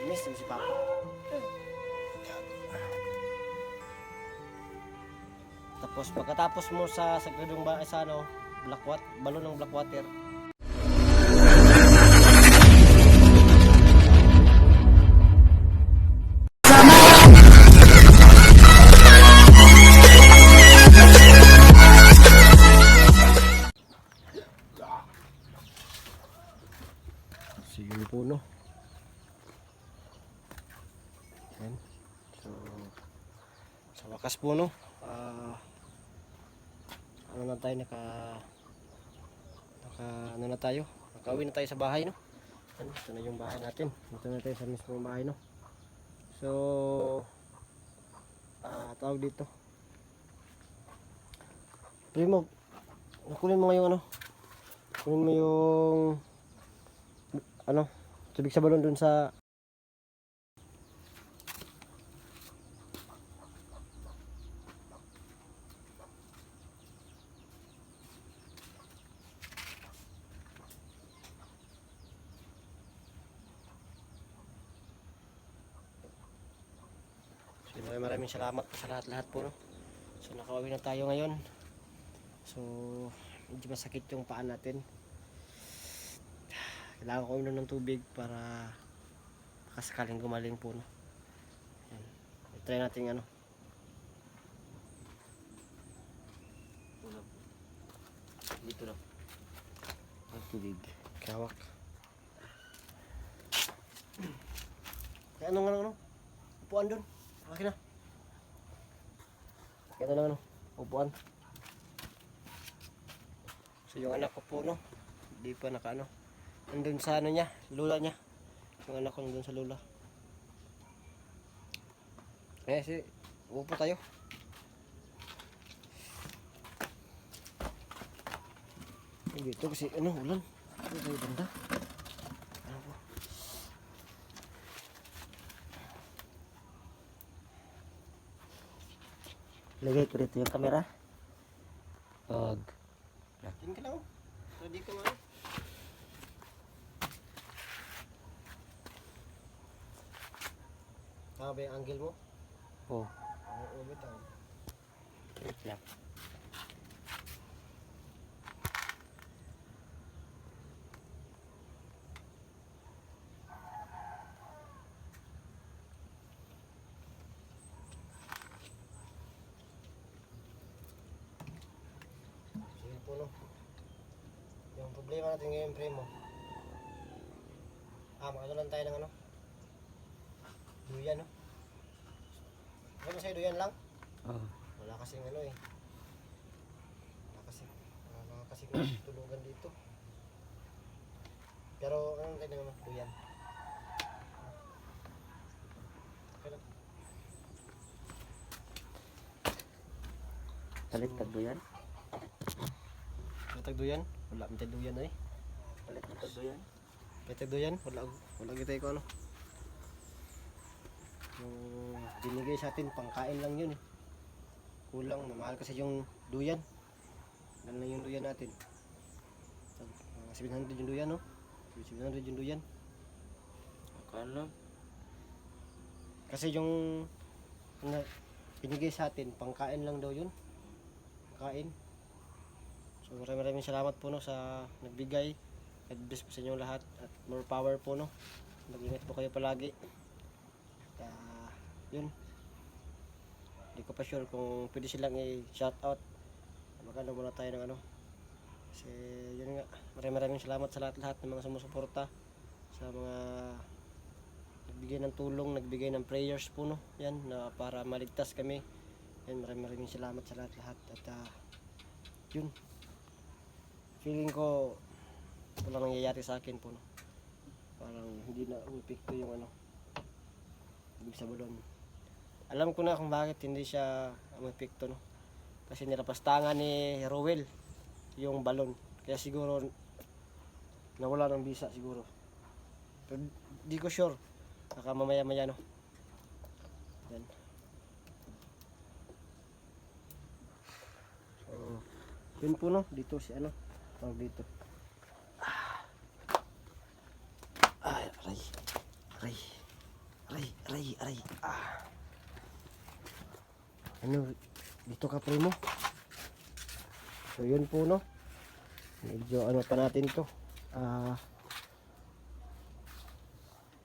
Miss si Papa. Tapos pagkatapos mo sa sagradong sa ano, balon ng black water. So yun po no. Yan. So sa wakas po no. Ano na tayo ano na tayo, nakauwi na tayo sa bahay no. Ito na yung bahay natin, ito na tayo sa mismong bahay no. So tawag dito, Primo, kunin mo ngayon ano, kunin mo yung ano, tubig sa balon dun sa maraming salamat sa lahat po no. So nakauwi na tayo ngayon. So medyo masakit yung paa natin. Kailangan ko uminom ng tubig para makasakaling gumaling po no. Yan. I-try natin ano. Dito lang. Ang tubig. Kawak. Kaya ano? Upuan dun. Okay na. Ito lang ano, upuan. So yung anak ko po no, hindi pa nakaano. Nandun sa ano niya, lula niya. Yung anak ko nandun sa lula. Si upo tayo. Dito kasi ano, ulan. Ano tayo banda? Ano po? Lagay ko dito yung camera. Tingin ka lang. Ready ka man. Tama ba yung angle mo? Oo. Oo, bitaw. Wait lang. Yung problema natin ngayon, Primo. Makagalan tayo ng ano? Duyan, no? Ano sa'yo, duyan lang? Oo. Wala kasing ano eh. Wala kasing tulugan dito. Pero ano tayo ng ano? Duyan. Okay lang. Palit tagduyan? Palit tagduyan? Wala ang tagduyan na eh. Palit tagduyan? Palit tagduyan? Wala kita ko ano. Yung binigay sa atin, pangkain lang yun eh. Kulang, mamahal kasi yung duyan. Yan lang yung duyan natin. 700 yung duyan no? 700 yung duyan. Akala? Kasi yung binigay sa atin, pangkain lang daw yun. Pangkain. So maraming salamat po no sa nagbigay. God bless po sa inyo lahat at more power po no. Mag-ingat po kayo palagi. Yun. Hindi ko pa sure kung pwede silang i-shout out. Magkano muna tayo ng ano. Kasi yun nga. Maraming salamat sa lahat ng mga sumusuporta. Sa mga nagbigay ng tulong, nagbigay ng prayers po no. Yan na para maligtas kami. Yan, maraming salamat sa lahat. At yun. Feeling ko walang nangyayari sa akin po no. Parang hindi na umipikto yung ano. Ibig sa balon. Alam ko na kung bakit hindi siya umipikto no. Kasi nilapastangan ni Rowel yung balon. Kaya siguro nawala ng bisa siguro. Pero di ko sure. Baka mamaya no. Yan. So, yun po no. Dito si ano. Tawag dito. Ay, aray. Aray, aray. Ah. Ano, dito ka primo. So yun po no. Medyo ano pa natin to.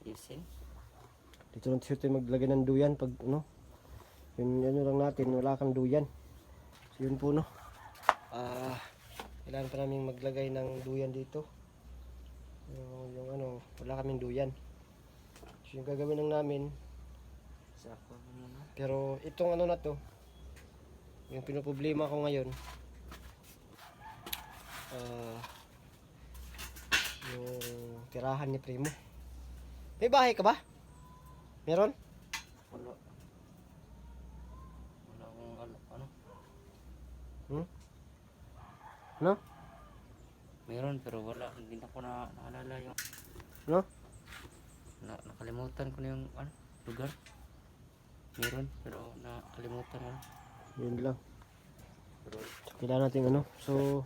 Yusin. Dito lang siya tayo maglagay ng duyan pag ano. Yun ano lang natin, wala kang duyan. So yun po no. Kailangan pa namin maglagay ng duyan dito. Yung ano, wala kaming duyan. So yung gagawin lang namin. Sako muna. Pero itong ano na to, yung pinoproblema ko ngayon, yung tirahan ni Primo. May bahay ka ba? Meron? Wala. Wala akong ano. No? Meron pero wala. Hindi na ko naalala yung... No? Nakalimutan ko na yung ano, lugar. Meron pero nakalimutan ko na. Yun lang. Pero So, kailangan natin ano. So,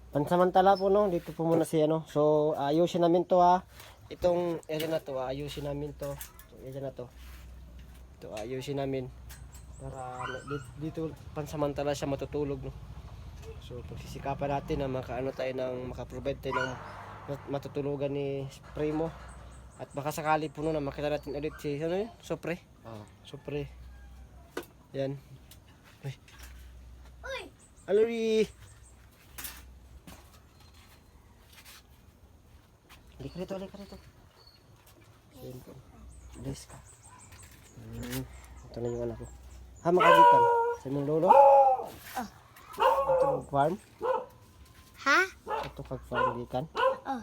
pansamantala po no, dito po muna si ano. So, ayusin namin to ha. Itong area na to, ayusin namin to. Itong area na to. Ito, ayusin namin. Para dito pansamantala siya matutulog no. So, pagsisikapan natin na makaano tayo ng makaprovide tayo ng matutulugan ni Primo. At baka sakali po na makita natin ulit si ano yun? Sopre. Sopre. Yan. Uy. Alori. Halika rito, halika rito. Yan po. Alis ka. Ito na yung anak ko. Ha, makagitan. Sa imong lolo? Ito mag-farm? Ha? Ito kag-farm gikan? Oh.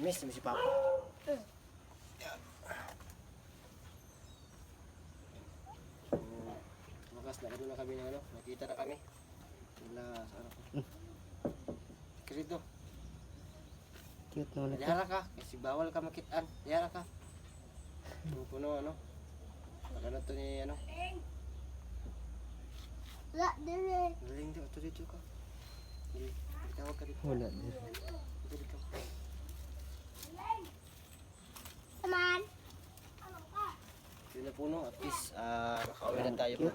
Miss si Papa. Bukas na na kami ng ano, nakita na kami. Wala sa ano. Krito, cute na ulit. yara ka kasi bawal ka makitaan. Yara ka. Puno ano. Ano to ni ano? La, dire. Galing dito ka. Hindi, tawag ka dito. Wala. Dito. Saman. Yun na puno, at least nakauwi na tayo.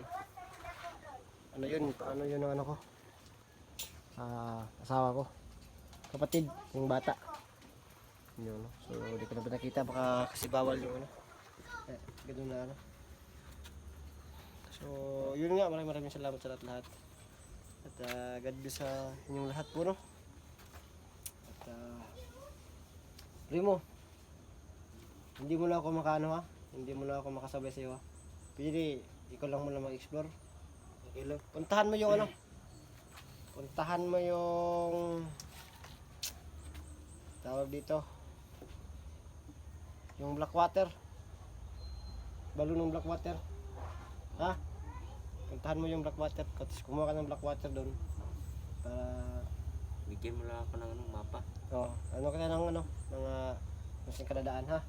Ano yun ang ano ko? Asawa ko. Kapatid, yung bata. Yun, no? So, hindi ko na ba nakita, baka kasi bawal yung ano. Ganun na ano. So, yun nga, maraming salamat sa lahat. At God bless sa inyong lahat po, no? At, Primo, hindi mo na ako makaano ha? Hindi mo na ako makasabay sa'yo ha? Pwede, ikaw lang muna mag-explore. Okay lang. Puntahan mo yung ano? Puntahan mo yung tawag dito. Yung Blackwater. Balon ng Blackwater. Ha? Puntahan mo yung Blackwater. Tapos kumuha ka ng Blackwater doon. Para Bigyan mo lang ako ng anong mapa. ano ka na ng ano? Mga masing kadadaan ha?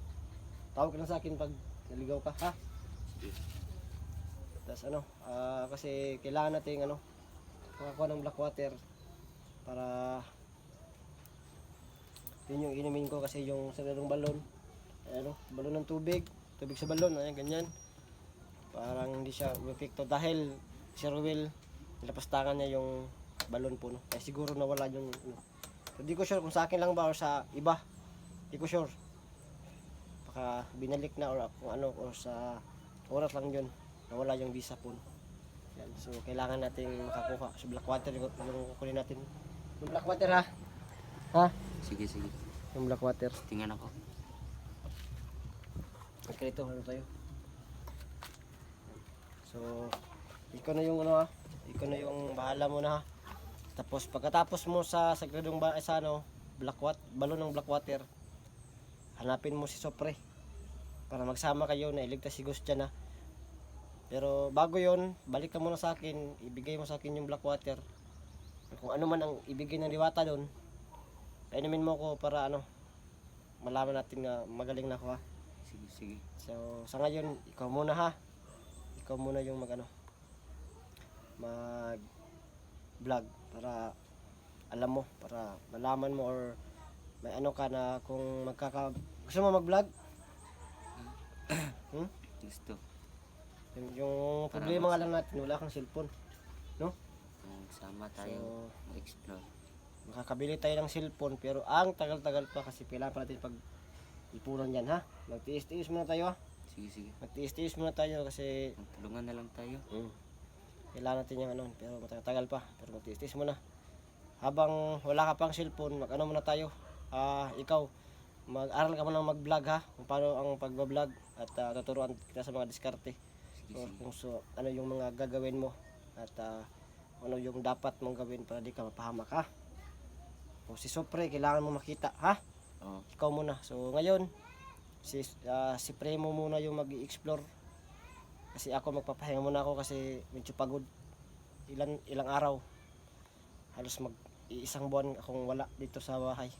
Tawag ka lang sa akin pag naligaw ka ha? Sige. Tapos ano, kasi kailangan natin ano, makakuha ng Blackwater para yun yung inumin ko kasi yung sa dalawang balon, ano, balon ng tubig sa balon, ayan, ganyan. Parang hindi siya umepekto dahil si Ruel, nilapastangan niya yung balon po, no? Kaya siguro nawala yung, ano. Hindi ko sure kung sa akin lang ba or sa iba, hindi ko sure. Baka binalik na or kung ano, or sa oras lang yun, nawala yung visa po. Yan, so kailangan nating makakuha sa Blackwater yung kukunin natin. Yung Blackwater ha? Ha? Sige. Yung Blackwater. Tingnan ako. Okay, ito, ano tayo? So, ikaw na yung ano ha? Ikaw na yung bahala mo na ha? Tapos pagkatapos mo sa sagradong sa ano, balon ng Blackwater, hanapin mo si Sopre para magsama kayo na iligtas si Ghost dyan ha. Pero bago yon, balik ka muna sa akin, ibigay mo sa akin yung black water. Kung ano man ang ibigay ng diwata doon, painumin mo ko para ano, malaman natin na magaling na ako ha. Sige, sige. So sa ngayon, ikaw muna ha. Ikaw muna yung mag vlog para alam mo, para malaman mo or may ano ka na kung gusto mo mag-vlog? Gusto. Yung Para problema nga lang natin, wala kang cellphone. No? Kung sama tayo mag-explore. Makakabili tayo ng cellphone pero ang tagal-tagal pa kasi kailangan pa natin pag ipunan yan ha. Magtiis-tiis muna tayo ha. Sige, sige. Magtiis-tiis muna tayo kasi Magtulungan na lang tayo. kailangan natin yung ano, pero matagal pa. Pero magtiis-tiis muna. Habang wala ka pang cellphone, mag-ano muna tayo. Ikaw, mag-aral ka muna mag-vlog ha. Kung paano ang pagbablog at tuturuan kita sa mga diskarte. Sige, Or sige. kung ano yung mga gagawin mo at ano yung dapat mong gawin para di ka mapahamak ha. O si Sopre, kailangan mo makita ha. Oo. Ikaw muna. So ngayon, si Premo muna yung mag-i-explore. Kasi ako magpapahinga muna ako kasi medyo pagod. Ilang araw. Halos isang buwan akong wala dito sa bahay.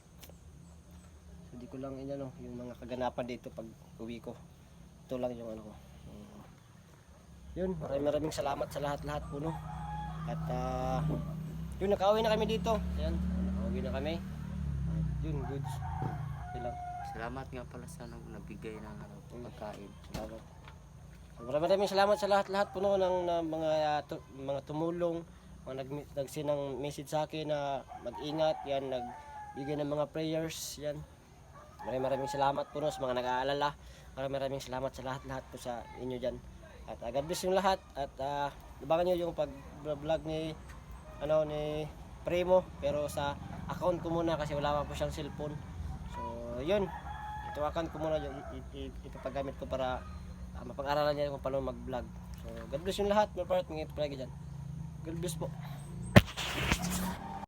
Hindi ko lang inano yung mga kaganapan dito pag uwi ko. Ito lang yung ano ko. Yun, maraming salamat sa lahat-lahat po no. At yun, nakauwi na kami dito. Ayan, nakauwi na kami. Yun, goods. Yun lang. Salamat nga pala sa nabigay ng pagkain. Salamat. So, maraming salamat sa lahat-lahat po no, ng mga tumulong, mga nagsinang message sa akin na mag-ingat, yan, nagbigay ng mga prayers, yan. Maraming salamat po no, sa mga nag-aalala. Maraming salamat sa lahat-lahat po sa inyo dyan. At God bless yung lahat. At abangan nyo yung pag-vlog ni Primo, pero sa account ko muna kasi wala pa po siyang cellphone. So yun, ito account ko muna yung ipapagamit ko para mapag-aralan niya kung paano mag-vlog. So God bless yung lahat, mga part, mga ito palagi dyan. God bless po.